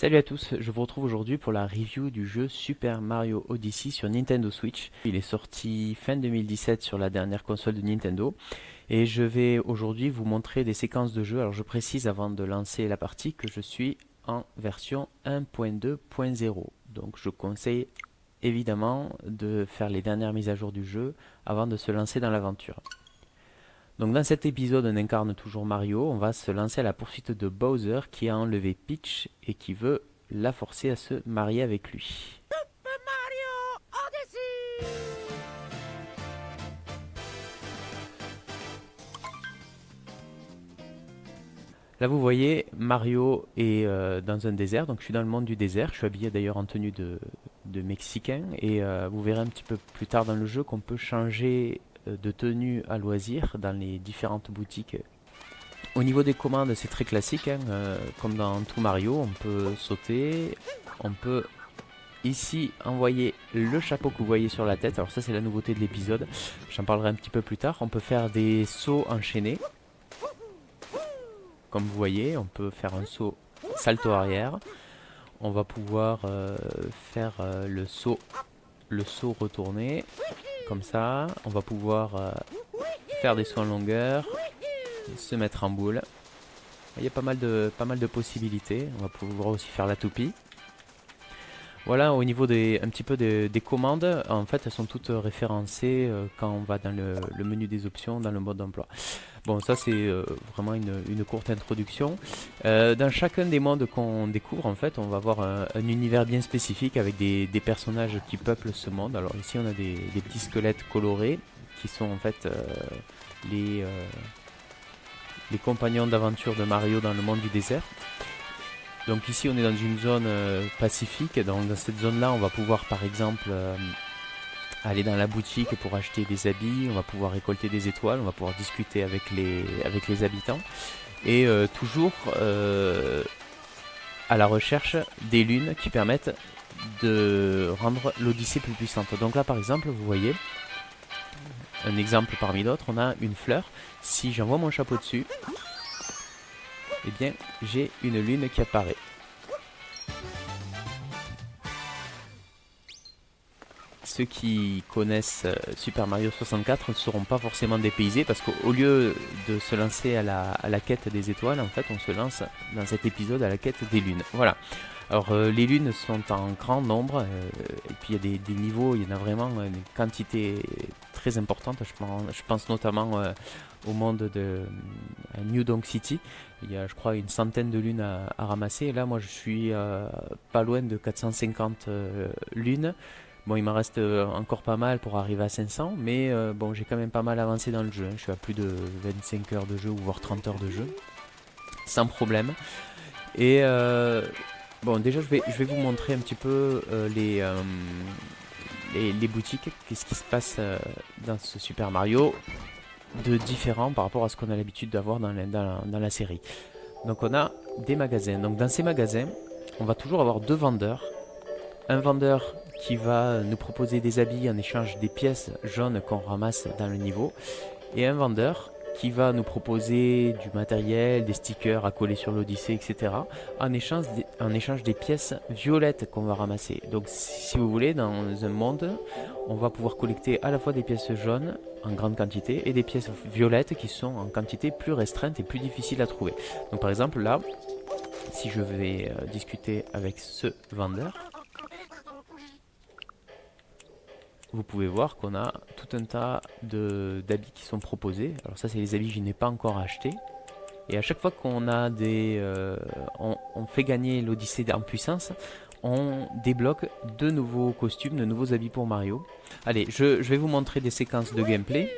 Salut à tous, je vous retrouve aujourd'hui pour la review du jeu Super Mario Odyssey sur Nintendo Switch. Il est sorti fin 2017 sur la dernière console de Nintendo et je vais aujourd'hui vous montrer des séquences de jeu. Alors je précise avant de lancer la partie que je suis en version 1.2.0. Donc je conseille évidemment de faire les dernières mises à jour du jeu avant de se lancer dans l'aventure. Donc dans cet épisode, on incarne toujours Mario. On va se lancer à la poursuite de Bowser qui a enlevé Peach et qui veut la forcer à se marier avec lui. Mario Odyssey! Là vous voyez, Mario est dans un désert, donc je suis dans le monde du désert. Je suis habillé d'ailleurs en tenue de Mexicain et vous verrez un petit peu plus tard dans le jeu qu'on peut changer de tenue à loisir dans les différentes boutiques. Au niveau des commandes, c'est très classique, hein, comme dans tout Mario, on peut sauter, on peut ici envoyer le chapeau que vous voyez sur la tête. Alors ça c'est la nouveauté de l'épisode, j'en parlerai un petit peu plus tard. On peut faire des sauts enchaînés, comme vous voyez, on peut faire un saut salto arrière. On va pouvoir faire le saut retourné, comme ça. On va pouvoir faire des sauts en longueur, se mettre en boule. Il y a pas mal de possibilités. On va pouvoir aussi faire la toupie. Voilà, au niveau un petit peu des commandes, en fait, elles sont toutes référencées quand on va dans le menu des options, dans le mode d'emploi. Bon, ça c'est vraiment une courte introduction. Dans chacun des mondes qu'on découvre, en fait, on va avoir un univers bien spécifique avec des personnages qui peuplent ce monde. Alors ici, on a des petits squelettes colorés qui sont en fait les, euh, les compagnons d'aventure de Mario dans le monde du désert. Donc ici on est dans une zone pacifique, donc dans cette zone là on va pouvoir par exemple aller dans la boutique pour acheter des habits, on va pouvoir récolter des étoiles, on va pouvoir discuter avec les habitants et toujours à la recherche des lunes qui permettent de rendre l'Odyssée plus puissante. Donc là par exemple vous voyez un exemple parmi d'autres, on a une fleur, si j'envoie mon chapeau dessus, eh bien j'ai une lune qui apparaît. Ceux qui connaissent Super Mario 64 ne seront pas forcément dépaysés parce qu'au lieu de se lancer à la quête des étoiles, en fait, on se lance dans cet épisode à la quête des lunes. Voilà. Alors, les lunes sont en grand nombre et puis il y a des niveaux, il y en a vraiment une quantité très importante. Je pense notamment au monde de New Donk City. Il y a, je crois, une centaine de lunes à ramasser. Et là, moi, je suis pas loin de 450 lunes. Bon, il m'en reste encore pas mal pour arriver à 500, mais bon, j'ai quand même pas mal avancé dans le jeu, hein. Je suis à plus de 25 heures de jeu, ou voire 30 heures de jeu, sans problème. Et bon, déjà, je vais vous montrer un petit peu les boutiques, qu'est-ce qui se passe dans ce Super Mario de différent par rapport à ce qu'on a l'habitude d'avoir dans la série. Donc, on a des magasins. Donc, dans ces magasins, on va toujours avoir deux vendeurs. Un vendeur qui va nous proposer des habits en échange des pièces jaunes qu'on ramasse dans le niveau, et un vendeur qui va nous proposer du matériel, des stickers à coller sur l'Odyssée, etc. En échange des pièces violettes qu'on va ramasser. Donc si vous voulez, dans un monde, on va pouvoir collecter à la fois des pièces jaunes en grande quantité et des pièces violettes qui sont en quantité plus restreinte et plus difficile à trouver. Donc par exemple là, si je vais discuter avec ce vendeur, vous pouvez voir qu'on a tout un tas d'habits qui sont proposés. Alors ça c'est les habits que je n'ai pas encore achetés. Et à chaque fois qu'on a on fait gagner l'Odyssée en puissance, on débloque de nouveaux costumes, de nouveaux habits pour Mario. Allez, je vais vous montrer des séquences de gameplay,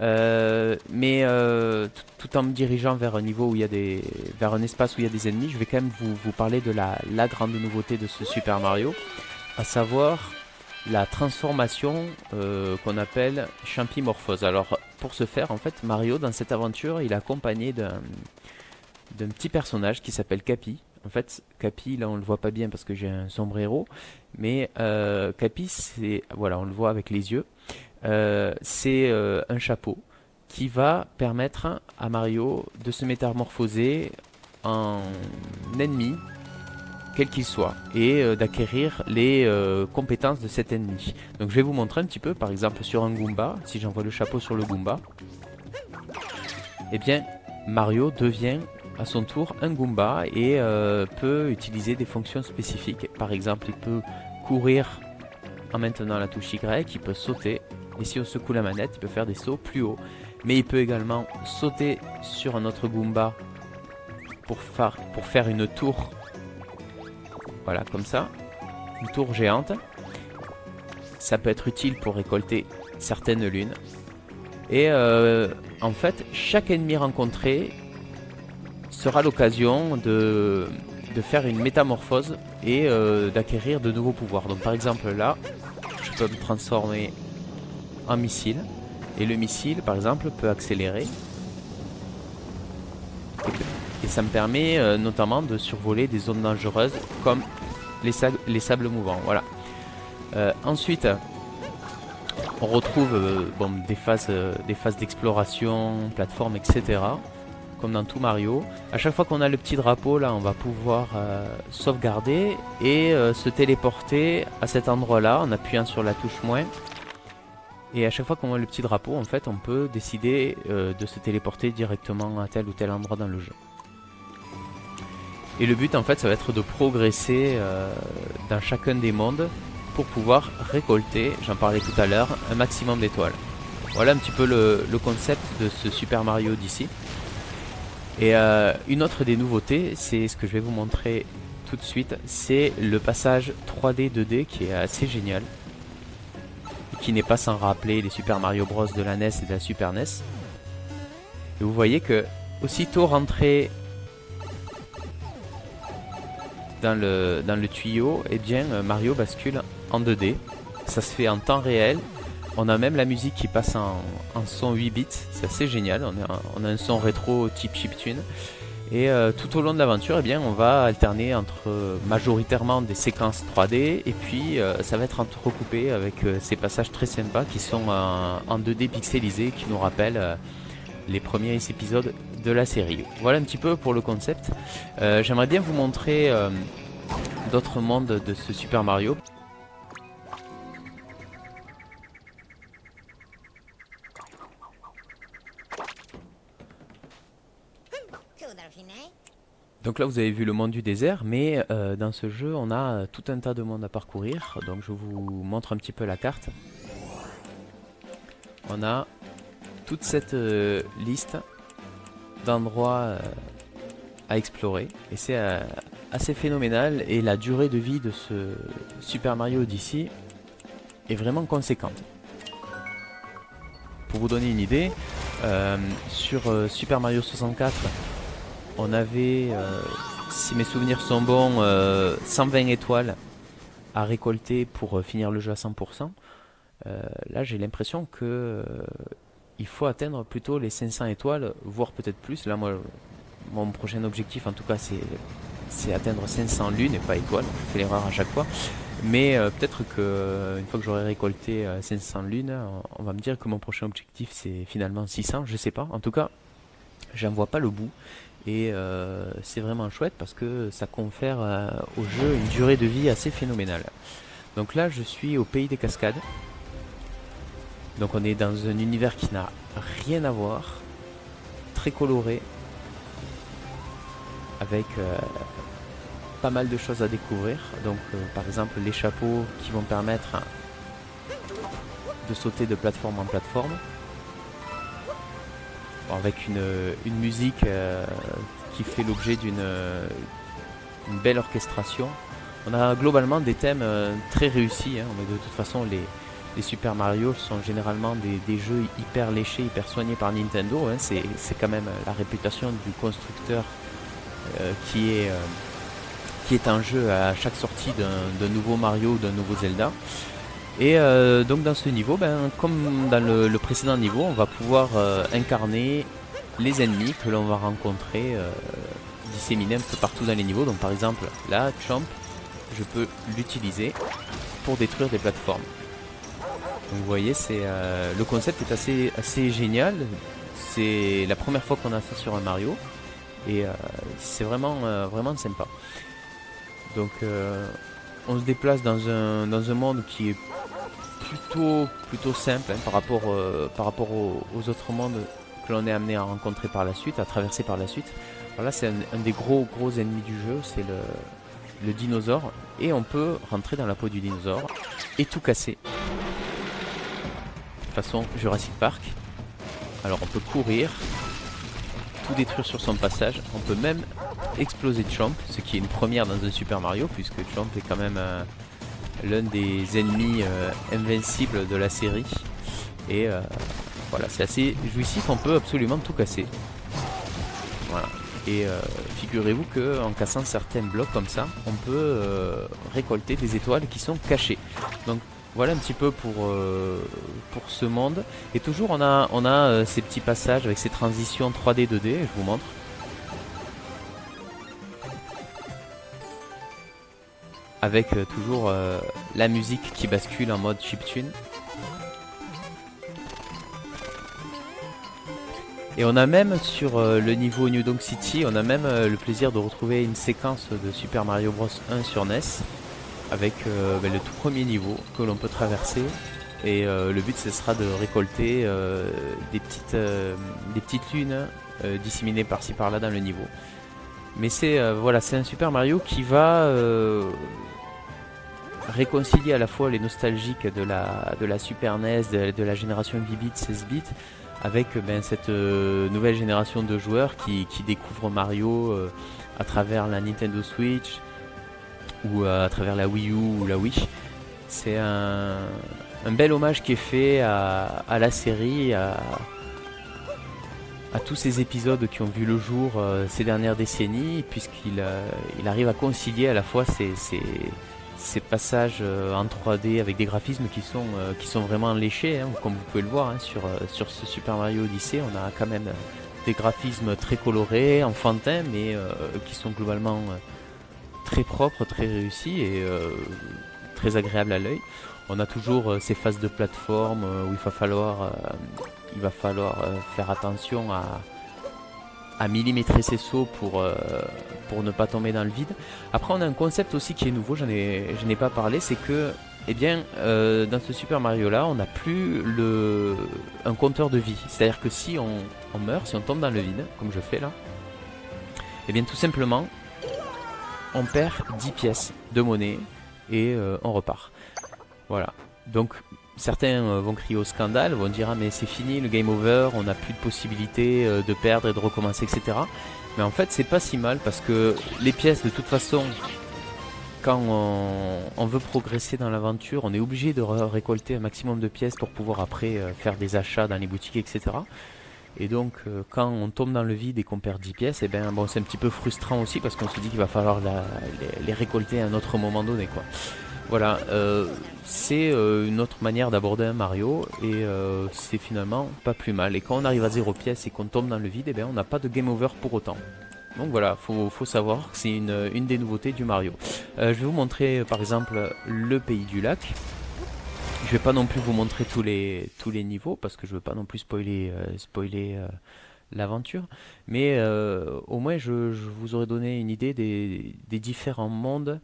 mais tout en me dirigeant vers un niveau où il y a vers un espace où il y a des ennemis, je vais quand même vous parler de la grande nouveauté de ce Super Mario, à savoir la transformation qu'on appelle Champimorphose. Alors pour ce faire, en fait, Mario dans cette aventure, il est accompagné d'un petit personnage qui s'appelle Cappy. En fait, Cappy, là on le voit pas bien parce que j'ai un sombrero, mais Cappy, c'est voilà, on le voit avec les yeux. C'est un chapeau qui va permettre à Mario de se métamorphoser en ennemi quel qu'il soit, et d'acquérir les compétences de cet ennemi. Donc je vais vous montrer un petit peu, par exemple sur un Goomba, si j'envoie le chapeau sur le Goomba, eh bien Mario devient à son tour un Goomba et peut utiliser des fonctions spécifiques. Par exemple, il peut courir en maintenant la touche Y, il peut sauter, et si on secoue la manette, il peut faire des sauts plus haut. Mais il peut également sauter sur un autre Goomba pour faire une tour. Voilà, comme ça. Une tour géante. Ça peut être utile pour récolter certaines lunes. Et en fait, chaque ennemi rencontré sera l'occasion de faire une métamorphose et d'acquérir de nouveaux pouvoirs. Donc par exemple là, je peux me transformer en missile. Et le missile, par exemple, peut accélérer. Et ça me permet notamment de survoler des zones dangereuses comme les sables mouvants. Voilà. Ensuite, on retrouve bon, des phases d'exploration, plateforme, etc. Comme dans tout Mario. À chaque fois qu'on a le petit drapeau, là, on va pouvoir sauvegarder et se téléporter à cet endroit-là en appuyant sur la touche moins. Et à chaque fois qu'on voit le petit drapeau, en fait, on peut décider de se téléporter directement à tel ou tel endroit dans le jeu. Et le but, en fait, ça va être de progresser dans chacun des mondes pour pouvoir récolter, j'en parlais tout à l'heure, un maximum d'étoiles. Voilà un petit peu le concept de ce Super Mario Odyssey. Et une autre des nouveautés, c'est ce que je vais vous montrer tout de suite, c'est le passage 3D 2D qui est assez génial. Qui n'est pas sans rappeler les Super Mario Bros de la NES et de la Super NES. Et vous voyez que aussitôt rentré dans le tuyau, eh bien Mario bascule en 2D. Ça se fait en temps réel. On a même la musique qui passe en son 8 bits. C'est assez génial. On a un son rétro type chiptune. Et tout au long de l'aventure, eh bien, on va alterner entre majoritairement des séquences 3D et puis ça va être entrecoupé avec ces passages très sympas qui sont en 2D pixelisés qui nous rappellent les premiers épisodes de la série. Voilà un petit peu pour le concept. J'aimerais bien vous montrer d'autres mondes de ce Super Mario. Donc là vous avez vu le monde du désert, mais dans ce jeu on a tout un tas de mondes à parcourir. Donc je vous montre un petit peu la carte. On a toute cette liste d'endroits à explorer. Et c'est assez phénoménal. Et la durée de vie de ce Super Mario Odyssey est vraiment conséquente. Pour vous donner une idée, sur Super Mario 64, on avait, si mes souvenirs sont bons, 120 étoiles à récolter pour finir le jeu à 100%. Là, j'ai l'impression que il faut atteindre plutôt les 500 étoiles, voire peut-être plus. Là, moi, mon prochain objectif, en tout cas, c'est atteindre 500 lunes et pas étoiles. Je fais l'erreur à chaque fois. Mais peut-être que une fois que j'aurai récolté 500 lunes, on va me dire que mon prochain objectif, c'est finalement 600. Je sais pas. En tout cas, j'en vois pas le bout. Et c'est vraiment chouette parce que ça confère au jeu une durée de vie assez phénoménale. Donc là je suis au pays des cascades. Donc on est dans un univers qui n'a rien à voir. Très coloré. Avec pas mal de choses à découvrir. Donc par exemple les chapeaux qui vont permettre de sauter de plateforme en plateforme. Avec une musique qui fait l'objet d'une belle orchestration. On a globalement des thèmes très réussis, hein. Mais de toute façon les Super Mario sont généralement des jeux hyper léchés, hyper soignés par Nintendo, hein. C'est quand même la réputation du constructeur qui est en jeu à chaque sortie d'un nouveau Mario ou d'un nouveau Zelda. Et donc dans ce niveau, comme dans le précédent niveau, on va pouvoir incarner les ennemis que l'on va rencontrer disséminés un peu partout dans les niveaux. Donc par exemple, là, Champ, je peux l'utiliser pour détruire des plateformes. Donc vous voyez, le concept est assez génial. C'est la première fois qu'on a ça sur un Mario. Et c'est vraiment sympa. Donc on se déplace dans un monde qui est plutôt simple, hein, par rapport aux autres mondes que l'on est amené à rencontrer par la suite, à traverser par la suite. Voilà, c'est un des gros ennemis du jeu, c'est le dinosaure, et on peut rentrer dans la peau du dinosaure et tout casser façon Jurassic Park. Alors on peut courir, tout détruire sur son passage, on peut même exploser Chomp, ce qui est une première dans un Super Mario, puisque Chomp est quand même l'un des ennemis invincibles de la série. Et voilà, c'est assez jouissif, on peut absolument tout casser. Voilà. Et figurez-vous qu'en cassant certains blocs comme ça, on peut récolter des étoiles qui sont cachées. Donc voilà un petit peu pour ce monde. Et toujours on a ces petits passages avec ces transitions 3D, 2D, je vous montre. Avec toujours la musique qui bascule en mode chiptune. Et on a même sur le niveau New Donk City, on a même le plaisir de retrouver une séquence de Super Mario Bros 1 sur NES avec le tout premier niveau que l'on peut traverser. Et le but ce sera de récolter des petites lunes disséminées par-ci par-là dans le niveau. Mais c'est voilà, c'est un Super Mario qui va réconcilier à la fois les nostalgiques de la Super NES, de la génération 8 bits, 16 bits, avec cette nouvelle génération de joueurs qui découvrent Mario à travers la Nintendo Switch ou à travers la Wii U ou la Wii. C'est un bel hommage qui est fait à la série, à tous ces épisodes qui ont vu le jour ces dernières décennies, puisqu'il arrive à concilier à la fois ces passages en 3D avec des graphismes qui sont vraiment léchés, hein, comme vous pouvez le voir, hein, sur ce Super Mario Odyssey. On a quand même des graphismes très colorés, enfantins, mais qui sont globalement très propres, très réussis et très agréables à l'œil. On a toujours ces phases de plateforme où il va falloir faire attention à millimétrer ses sauts pour ne pas tomber dans le vide. Après on a un concept aussi qui est nouveau, je n'ai pas parlé, c'est que dans ce Super Mario là on n'a plus un compteur de vie. C'est-à-dire que si on meurt, si on tombe dans le vide, comme je fais là, tout simplement on perd 10 pièces de monnaie et on repart. Voilà, donc certains vont crier au scandale, vont dire ah mais c'est fini, le game over, on n'a plus de possibilité de perdre et de recommencer, etc. Mais en fait c'est pas si mal, parce que les pièces de toute façon, quand on veut progresser dans l'aventure, on est obligé de récolter un maximum de pièces pour pouvoir après faire des achats dans les boutiques, etc. Et donc quand on tombe dans le vide et qu'on perd 10 pièces, c'est un petit peu frustrant aussi, parce qu'on se dit qu'il va falloir les récolter à un autre moment donné, quoi. Voilà, c'est une autre manière d'aborder un Mario, et c'est finalement pas plus mal. Et quand on arrive à 0 pièce et qu'on tombe dans le vide, on n'a pas de game over pour autant. Donc voilà, faut savoir que c'est une des nouveautés du Mario. Je vais vous montrer par exemple le pays du lac. Je vais pas non plus vous montrer tous les niveaux, parce que je veux pas non plus spoiler l'aventure. Mais au moins je vous aurais donné une idée des différents mondes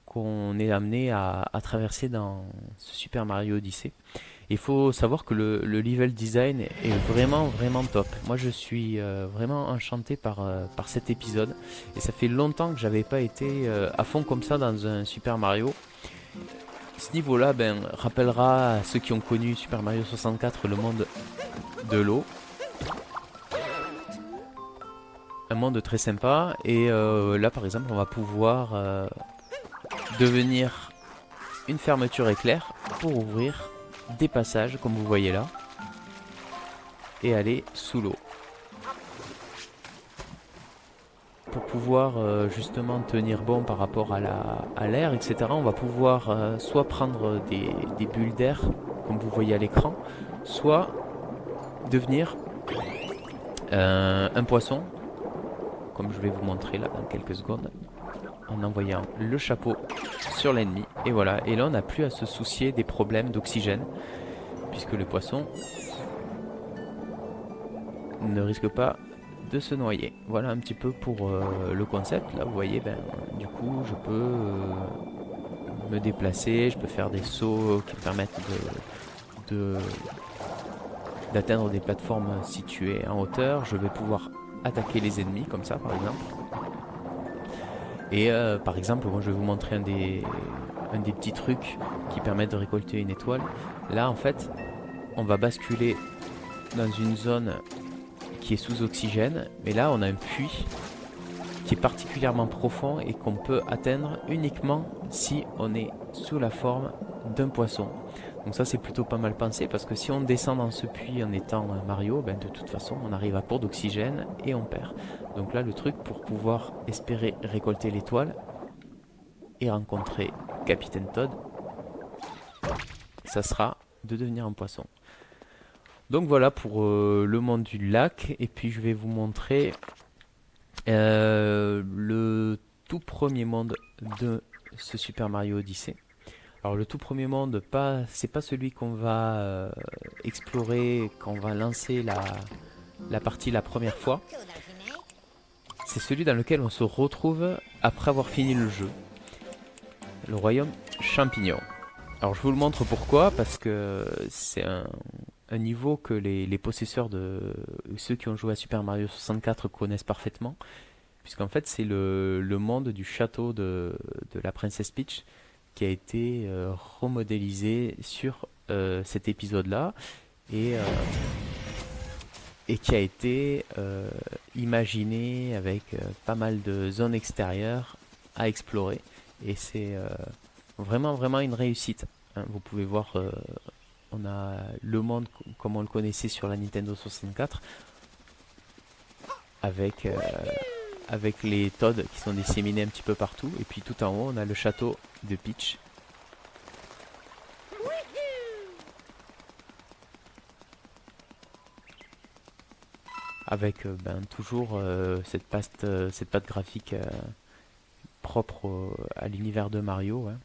qu'on est amené à traverser dans ce Super Mario Odyssey. Il faut savoir que le level design est vraiment top. Moi je suis vraiment enchanté par cet épisode, et ça fait longtemps que j'avais pas été à fond comme ça dans un Super Mario. Ce niveau là rappellera à ceux qui ont connu Super Mario 64 le monde de l'eau. Un monde très sympa, et là par exemple on va pouvoir devenir une fermeture éclair pour ouvrir des passages comme vous voyez là et aller sous l'eau. Pour pouvoir justement tenir bon par rapport à l'air, etc., on va pouvoir soit prendre des bulles d'air comme vous voyez à l'écran, soit devenir un poisson, comme je vais vous montrer là dans quelques secondes, en envoyant le chapeau sur l'ennemi. Et voilà, et là on n'a plus à se soucier des problèmes d'oxygène, puisque le poisson ne risque pas de se noyer. Voilà un petit peu pour le concept. Là, vous voyez, ben, du coup, je peux me déplacer, je peux faire des sauts qui me permettent de d'atteindre des plateformes situées en hauteur. Je vais pouvoir attaquer les ennemis comme ça, par exemple. Et par exemple, moi, je vais vous montrer un des petits trucs qui permettent de récolter une étoile. Là, en fait, on va basculer dans une zone qui est sous oxygène, mais là, on a un puits qui est particulièrement profond et qu'on peut atteindre uniquement si on est sous la forme d'un poisson. Donc ça, c'est plutôt pas mal pensé, parce que si on descend dans ce puits en étant Mario, ben de toute façon on arrive à court d'oxygène et on perd. Donc là, le truc pour pouvoir espérer récolter l'étoile et rencontrer Capitaine Toad, ça sera de devenir un poisson. Donc voilà pour le monde du lac, et puis je vais vous montrer le tout premier monde de ce Super Mario Odyssey. Alors le tout premier monde, c'est pas celui qu'on va explorer quand on va lancer la partie la première fois. C'est celui dans lequel on se retrouve après avoir fini le jeu. Le royaume champignon. Alors je vous le montre pourquoi, parce que c'est un niveau que les possesseurs de ceux qui ont joué à Super Mario 64 connaissent parfaitement. Puisqu'en fait c'est le monde du château de la princesse Peach qui a été remodélisé sur cet épisode-là et qui a été imaginé avec pas mal de zones extérieures à explorer. Et c'est vraiment une réussite. Hein. Vous pouvez voir, on a le monde comme on le connaissait sur la Nintendo 64 avec les Toads qui sont disséminés un petit peu partout. Et puis tout en haut, on a le château de Peach. Avec toujours cette patte graphique propre à l'univers de Mario. Hein.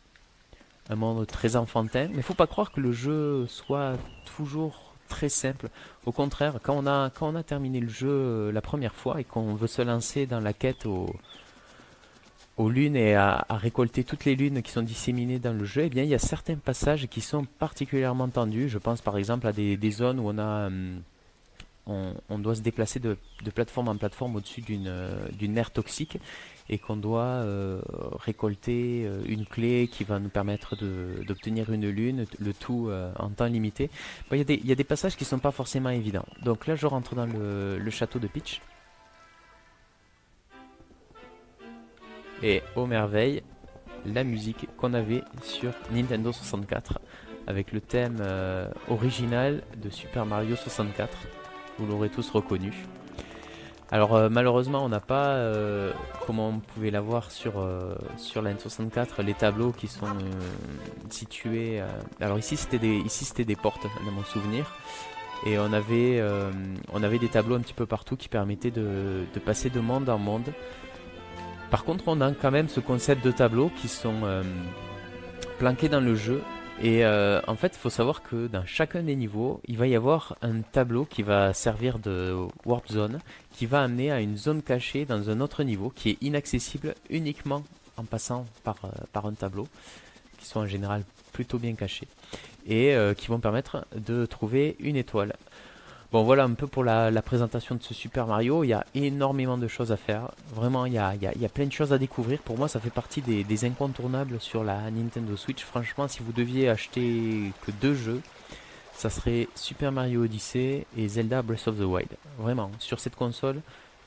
Un monde très enfantin. Mais il faut pas croire que le jeu soit toujours très simple. Au contraire, quand on a terminé le jeu la première fois et qu'on veut se lancer dans la quête aux lunes et à récolter toutes les lunes qui sont disséminées dans le jeu, eh bien il y a certains passages qui sont particulièrement tendus. Je pense par exemple à des zones où on doit se déplacer de plateforme en plateforme au-dessus d'une aire toxique et qu'on doit récolter une clé qui va nous permettre d'obtenir une lune, le tout en temps limité. Bon, il y a des passages qui ne sont pas forcément évidents. Donc là, je rentre dans le château de Peach. Et ô merveille, la musique qu'on avait sur Nintendo 64 avec le thème original de Super Mario 64. Vous l'aurez tous reconnu. Alors malheureusement on n'a pas, comme on pouvait l'avoir sur la N64, les tableaux qui sont situés... alors ici c'était des portes dans mon souvenir. Et on avait des tableaux un petit peu partout qui permettaient de passer de monde en monde. Par contre on a quand même ce concept de tableaux qui sont planqués dans le jeu. Et en fait, il faut savoir que dans chacun des niveaux, il va y avoir un tableau qui va servir de warp zone, qui va amener à une zone cachée dans un autre niveau, qui est inaccessible uniquement en passant par un tableau, qui sont en général plutôt bien cachés, et qui vont permettre de trouver une étoile. Bon voilà un peu pour la présentation de ce Super Mario. Il y a énormément de choses à faire. Vraiment, il y a plein de choses à découvrir. Pour moi, ça fait partie des incontournables sur la Nintendo Switch. Franchement, si vous deviez acheter que 2 jeux, ça serait Super Mario Odyssey et Zelda Breath of the Wild. Vraiment, sur cette console,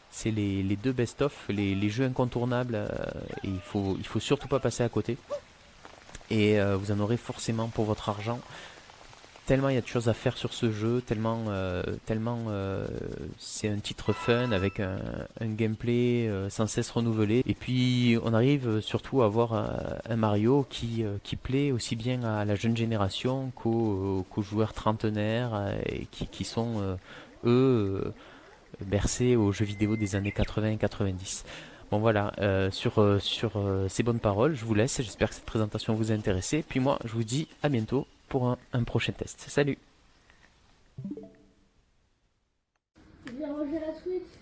c'est les deux best-of, les jeux incontournables. Et il faut surtout pas passer à côté. Et vous en aurez forcément pour votre argent. Tellement il y a de choses à faire sur ce jeu, tellement c'est un titre fun avec un gameplay sans cesse renouvelé. Et puis on arrive surtout à avoir un Mario qui plaît aussi bien à la jeune génération qu'aux joueurs trentenaires et qui sont eux bercés aux jeux vidéo des années 80 et 90. Bon voilà, sur ces bonnes paroles, je vous laisse. J'espère que cette présentation vous a intéressé. Puis moi, je vous dis à bientôt pour un prochain test. Salut! Je vais ranger la Switch.